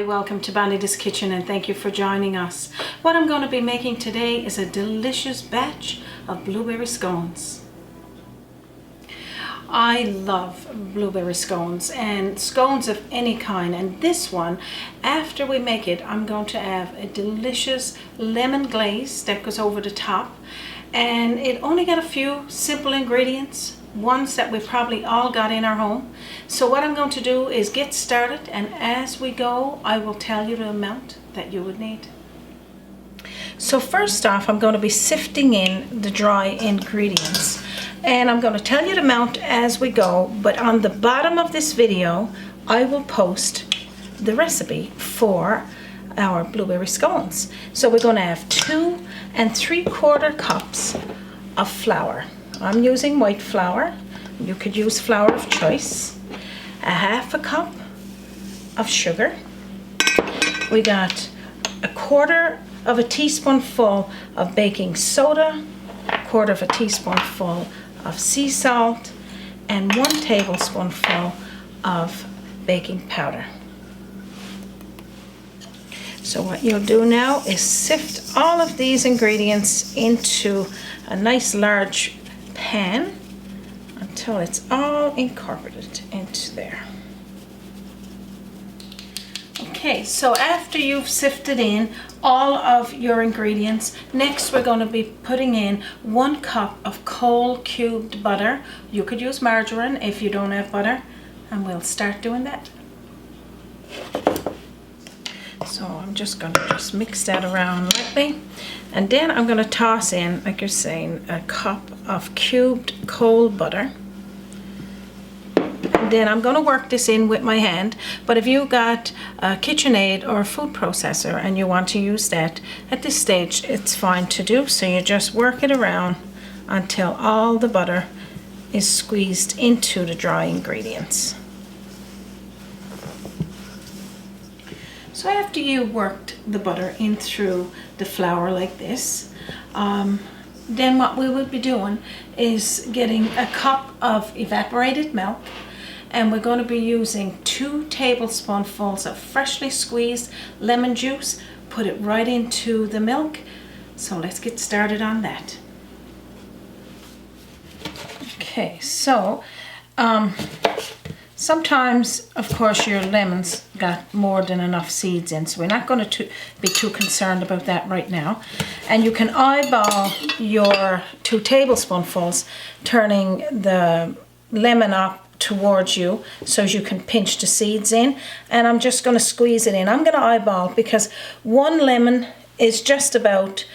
Hi, welcome to Bonita's Kitchen and thank you for joining us. What I'm going to be making today is a delicious batch of blueberry scones. I love blueberry scones and scones of any kind, and this one, after we make it, I'm going to have a delicious lemon glaze that goes over the top, and it only got a few simple ingredients, ones that we probably all got in our home. So what I'm going to do is get started, and as we go I will tell you the amount that you would need. So first off, I'm going to be sifting in the dry ingredients, and I'm going to tell you the amount as we go, but on the bottom of this video I will post the recipe for our blueberry scones. So we're going to have 2 3/4 cups of flour. I'm using white flour. You could use flour of choice. 1/2 cup of sugar. We got 1/4 teaspoonful of baking soda, 1/4 teaspoonful of sea salt, and 1 tablespoonful of baking powder. So what you'll do now is sift all of these ingredients into a nice large pan until it's all incorporated into there. Okay, so after you've sifted in all of your ingredients, next we're going to be putting in 1 cup of cold cubed butter. You could use margarine if you don't have butter, and we'll start doing that. So I'm just going to mix that around lightly, and then I'm going to toss in, like you're saying, 1 cup of cubed cold butter. And then I'm going to work this in with my hand, but if you got a KitchenAid or a food processor and you want to use that, at this stage it's fine to do. So you just work it around until all the butter is squeezed into the dry ingredients. So after you worked the butter in through the flour like this, then what we will be doing is getting 1 cup of evaporated milk, and we're going to be using 2 tablespoonfuls of freshly squeezed lemon juice. Put it right into the milk. So let's get started on that. Okay, so sometimes, of course, your lemons got more than enough seeds in, so we're not going to be too concerned about that right now. And you can eyeball your 2 tablespoonfuls, turning the lemon up towards you so you can pinch the seeds in. And I'm just going to squeeze it in. I'm going to eyeball because 1 lemon is just about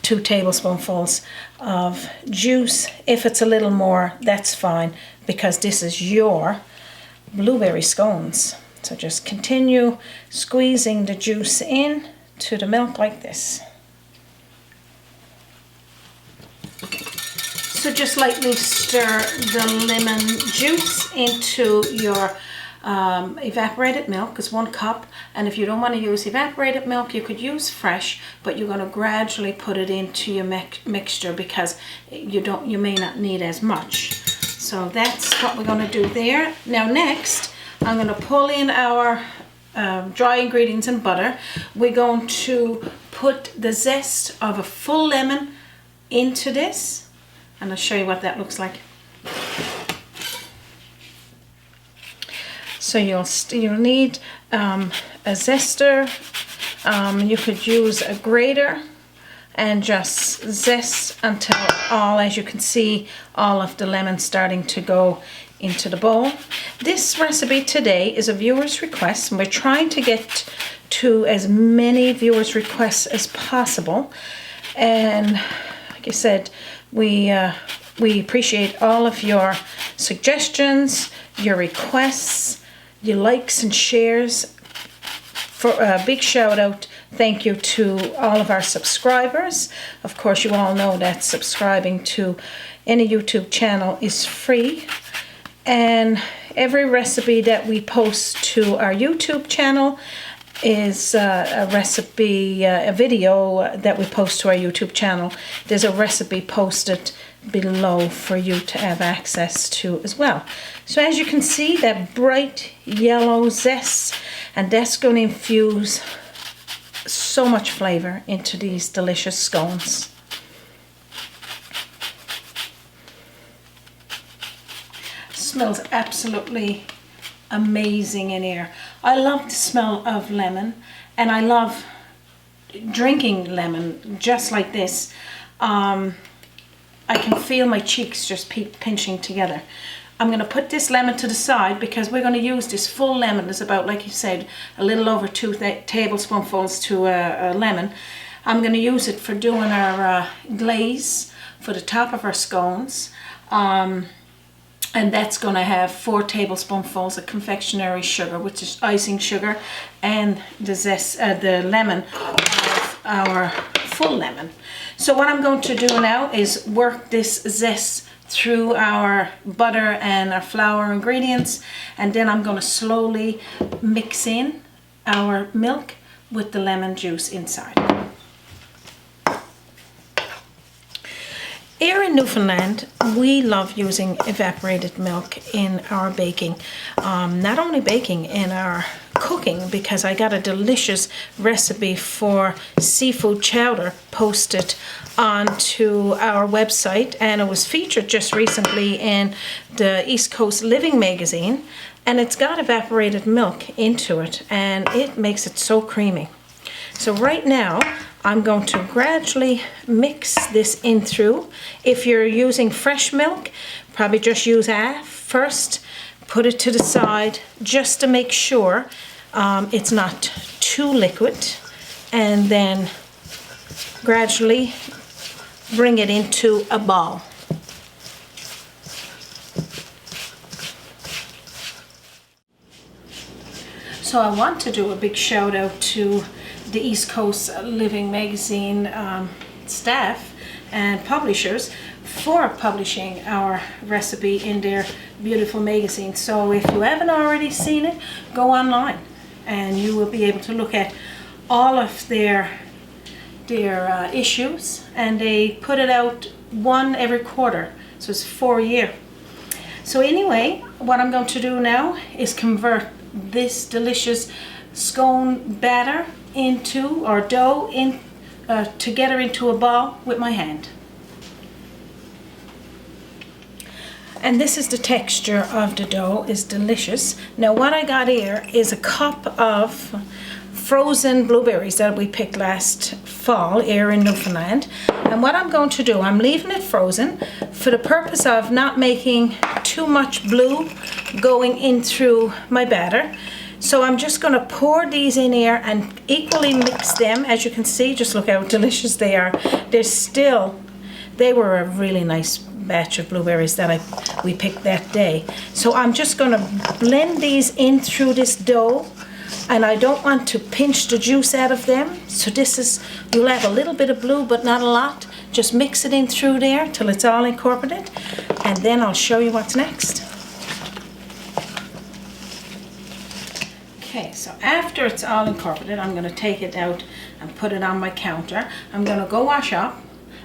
2 tablespoonfuls of juice. If it's a little more, that's fine, because this is your blueberry scones. So just continue squeezing the juice in to the milk like this. So just lightly stir the lemon juice into your evaporated milk. Is 1 cup, and if you don't want to use evaporated milk, you could use fresh, but you're going to gradually put it into your mixture because you may not need as much. So that's what we're going to do there. Now next, I'm going to pull in our dry ingredients and butter. We're going to put the zest of a full lemon into this, and I'll show you what that looks like. So you'll need a zester. You could use a grater and just zest until all, as you can see, all of the lemon starting to go into the bowl. This recipe today is a viewer's request, and we're trying to get to as many viewers' requests as possible. And like I said, we appreciate all of your suggestions, your requests, your likes and shares. For a big shout out, thank you to all of our subscribers. Of course, you all know that subscribing to any YouTube channel is free, and every recipe that we post to our YouTube channel is a recipe, a video that we post to our YouTube channel. There's a recipe posted below for you to have access to as well. So as you can see, that bright yellow zest and that's going to infuse so much flavor into these delicious scones. Smells absolutely amazing in here. I love the smell of lemon, and I love drinking lemon just like this. I can feel my cheeks just pinching together. I'm going to put this lemon to the side because we're going to use this full lemon. It's about, like you said, a little over 2 tablespoonfuls to a lemon. I'm going to use it for doing our glaze for the top of our scones. And that's going to have 4 tablespoonfuls of confectionery sugar, which is icing sugar, and the zest, the lemon of our full lemon. So what I'm going to do now is work this zest through our butter and our flour ingredients, and then I'm going to slowly mix in our milk with the lemon juice inside. Here in Newfoundland, we love using evaporated milk in our baking. Not only baking, in our cooking, because I got a delicious recipe for seafood chowder posted onto our website, and it was featured just recently in the East Coast Living magazine, and it's got evaporated milk into it, and it makes it so creamy. So right now, I'm going to gradually mix this in through. If you're using fresh milk, probably just use half first. Put it to the side just to make sure it's not too liquid. And then gradually bring it into a ball. So I want to do a big shout out to the East Coast Living magazine staff and publishers for publishing our recipe in their beautiful magazine. So if you haven't already seen it, go online and you will be able to look at all of their issues, and they put it out one every quarter, so it's 4 a year. So anyway, what I'm going to do now is convert this delicious scone batter into, or dough in, together into a ball with my hand. And this is the texture of the dough. Is delicious. Now what I got here is a cup of frozen blueberries that we picked last fall here in Newfoundland. And what I'm going to do, I'm leaving it frozen for the purpose of not making too much blue going in through my batter. So I'm just going to pour these in here and equally mix them. As you can see, just look how delicious they are. They were a really nice batch of blueberries that we picked that day. So I'm just going to blend these in through this dough, and I don't want to pinch the juice out of them. So you'll have a little bit of blue, but not a lot. Just mix it in through there till it's all incorporated, and then I'll show you what's next. Okay, so after it's all incorporated, I'm going to take it out and put it on my counter. I'm going to go wash up,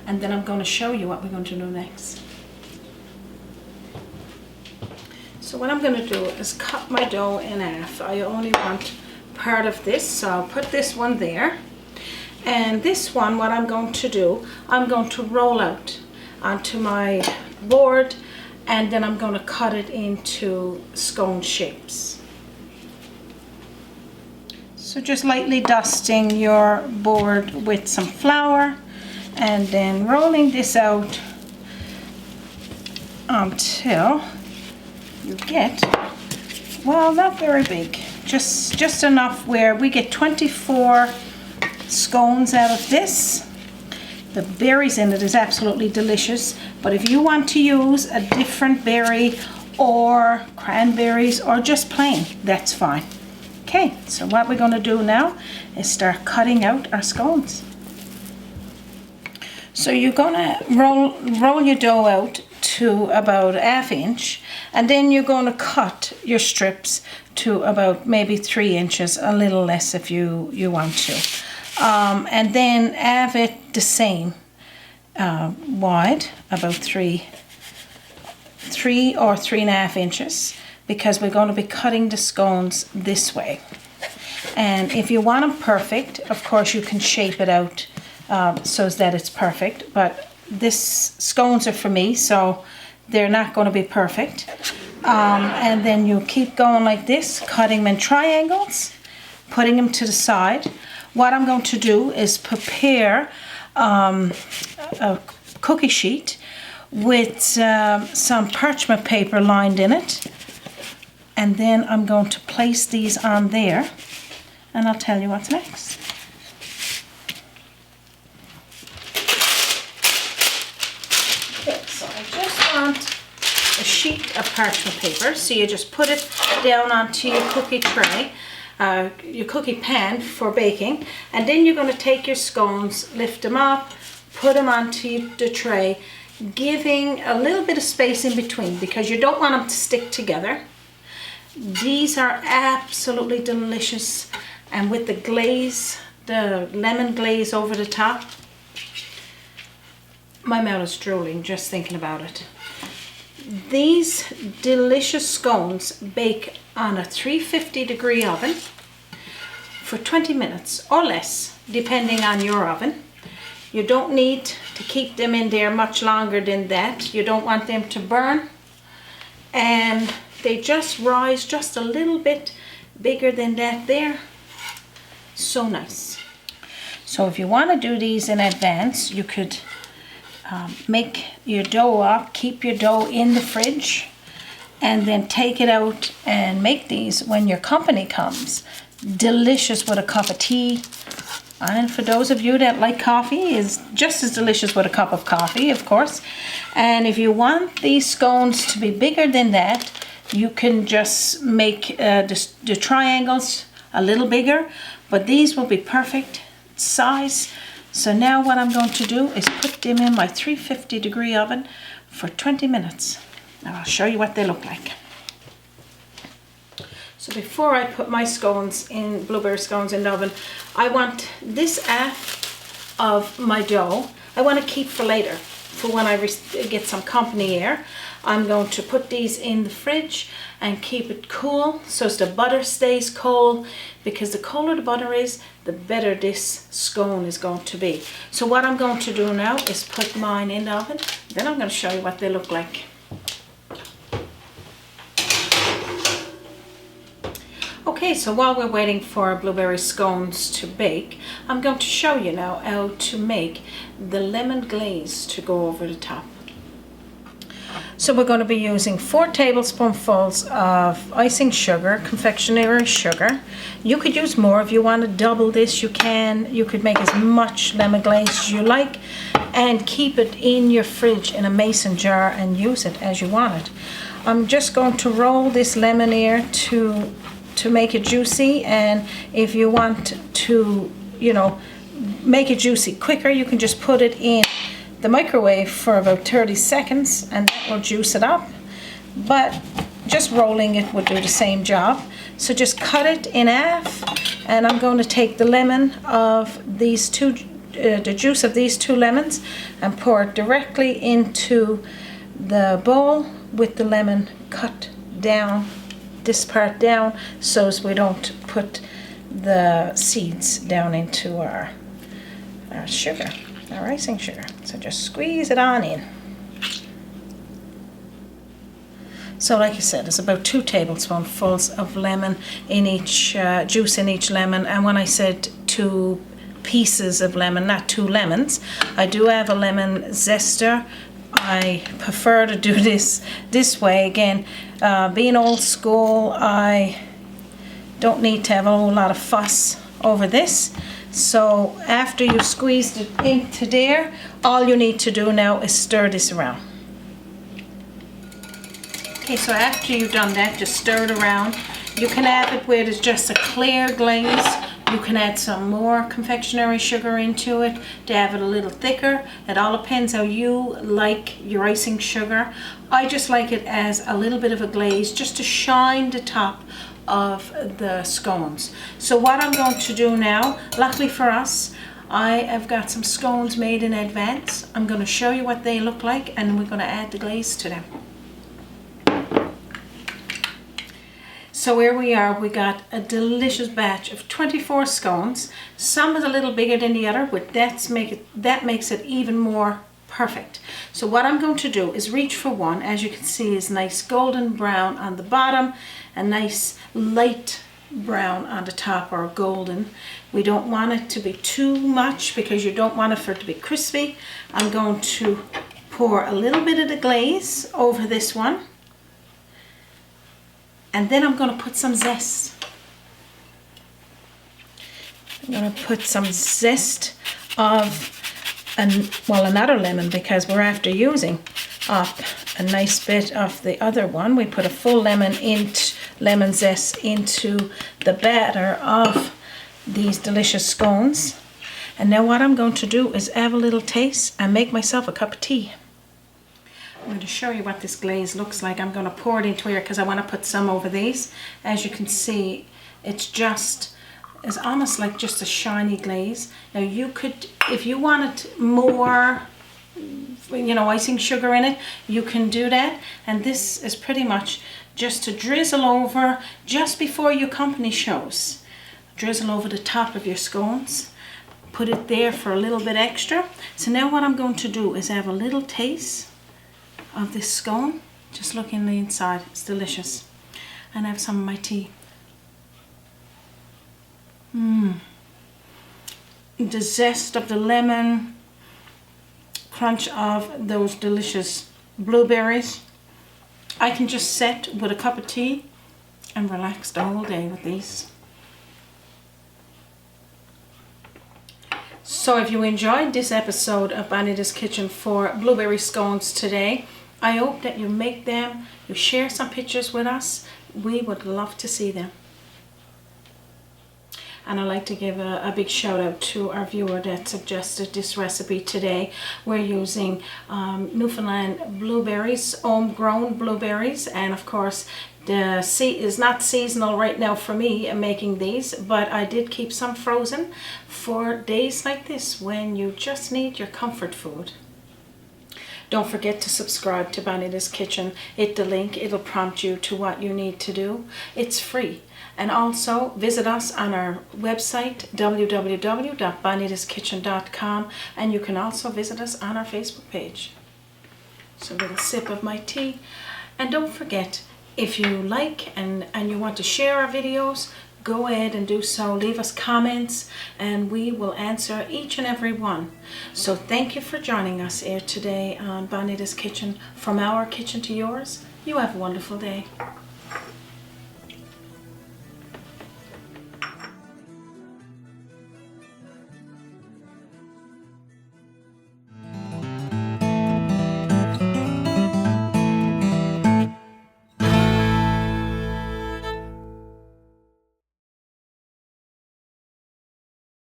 and then I'm going to show you what we're going to do next. So what I'm going to do is cut my dough in half. I only want part of this, so I'll put this one there. And this one, what I'm going to do, I'm going to roll out onto my board, and then I'm going to cut it into scone shapes. So just lightly dusting your board with some flour, and then rolling this out until you get, well, not very big, just enough where we get 24 scones out of this. The berries in it is absolutely delicious, but if you want to use a different berry or cranberries or just plain, that's fine. Okay, so what we're going to do now is start cutting out our scones. So you're going to roll your dough out to about 1/2 inch, and then you're going to cut your strips to about maybe 3 inches, a little less if you want to. And then have it the same wide, about 3 or 3.5 inches, because we're going to be cutting the scones this way. And if you want them perfect, of course you can shape it out so that it's perfect. But this scones are for me, so they're not going to be perfect. And then you keep going like this, cutting them in triangles, putting them to the side. What I'm going to do is prepare a cookie sheet with some parchment paper lined in it. And then I'm going to place these on there, and I'll tell you what's next. Okay, so I just want a sheet of parchment paper. So you just put it down onto your cookie tray, your cookie pan for baking, and then you're going to take your scones, lift them up, put them onto the tray, giving a little bit of space in between because you don't want them to stick together. These are absolutely delicious, and with the glaze, the lemon glaze over the top, my mouth is drooling just thinking about it. These delicious scones bake on a 350-degree oven for 20 minutes or less, depending on your oven. You don't need to keep them in there much longer than that. You don't want them to burn, and they just rise just a little bit bigger than that there. So nice. So if you want to do these in advance, you could make your dough up, keep your dough in the fridge, and then take it out and make these when your company comes. Delicious with a cup of tea. And for those of you that like coffee, is just as delicious with a cup of coffee, of course. And if you want these scones to be bigger than that, you can just make the triangles a little bigger, but these will be perfect size. So now what I'm going to do is put them in my 350-degree oven for 20 minutes. Now I'll show you what they look like. So before I put my scones in, blueberry scones in the oven, I want this half of my dough, I want to keep for later, for when I get some company here. I'm going to put these in the fridge and keep it cool so as the butter stays cold, because the colder the butter is, the better this scone is going to be. So what I'm going to do now is put mine in the oven, then I'm going to show you what they look like. Okay, so while we're waiting for our blueberry scones to bake, I'm going to show you now how to make the lemon glaze to go over the top. So we're going to be using 4 tablespoonfuls of icing sugar, confectionery sugar. You could use more if you want to double this, you can. You could make as much lemon glaze as you like and keep it in your fridge in a mason jar and use it as you want it. I'm just going to roll this lemon here to make it juicy, and if you want to, make it juicy quicker, you can just put it in the microwave for about 30 seconds and that will juice it up, but just rolling it would do the same job. So just cut it in half, and I'm going to take the lemon of these two, the juice of these 2 lemons, and pour it directly into the bowl with the lemon cut down, this part down, so as we don't put the seeds down into our sugar, our icing sugar. So just squeeze it on in. So like I said, it's about 2 tablespoonfuls of lemon in each, juice in each lemon. And when I said 2 pieces of lemon, not 2 lemons, I do have a lemon zester. I prefer to do this way. Again, being old school, I don't need to have a whole lot of fuss over this. So after you've squeezed it into there, all you need to do now is stir this around. Okay, so after you've done that, just stir it around. You can have it where there's just a clear glaze. You can add some more confectionery sugar into it to have it a little thicker. It all depends how you like your icing sugar. I just like it as a little bit of a glaze just to shine the top of the scones. So what I'm going to do now, luckily for us, I have got some scones made in advance. I'm going to show you what they look like, and we're going to add the glaze to them. So here we are, we got a delicious batch of 24 scones. Some is a little bigger than the other, but that makes it even more perfect. So what I'm going to do is reach for one. As you can see, is nice golden brown on the bottom, a nice light brown on the top, or golden. We don't want it to be too much because you don't want it for it to be crispy. I'm going to pour a little bit of the glaze over this one. And then I'm going to put some zest. I'm going to put some zest of, another lemon, because we're after using up a nice bit of the other one. We put a full lemon zest into the batter of these delicious scones. And now what I'm going to do is have a little taste and make myself a cup of tea. I'm going to show you what this glaze looks like. I'm going to pour it into here because I want to put some over these. As you can see, it's almost like just a shiny glaze. Now you could, if you wanted more, icing sugar in it, you can do that. And this is pretty much just to drizzle over just before your company shows. Drizzle over the top of your scones. Put it there for a little bit extra. So now what I'm going to do is have a little taste of this scone. Just look in the inside, it's delicious. And I have some of my tea. The zest of the lemon, crunch of those delicious blueberries. I can just sit with a cup of tea and relax the whole day with these. So if you enjoyed this episode of Bonita's Kitchen for blueberry scones today, I hope that you make them, you share some pictures with us. We would love to see them. And I'd like to give a big shout out to our viewer that suggested this recipe today. We're using Newfoundland blueberries, homegrown blueberries, and of course the is not seasonal right now for me making these, but I did keep some frozen for days like this when you just need your comfort food. Don't forget to subscribe to Bonita's Kitchen. Hit the link, it'll prompt you to what you need to do. It's free. And also visit us on our website, www.bonitaskitchen.com, and you can also visit us on our Facebook page. So a little sip of my tea. And don't forget, if you like and you want to share our videos, go ahead and do so. Leave us comments and we will answer each and every one. So thank you for joining us here today on Bonita's Kitchen. From our kitchen to yours, you have a wonderful day.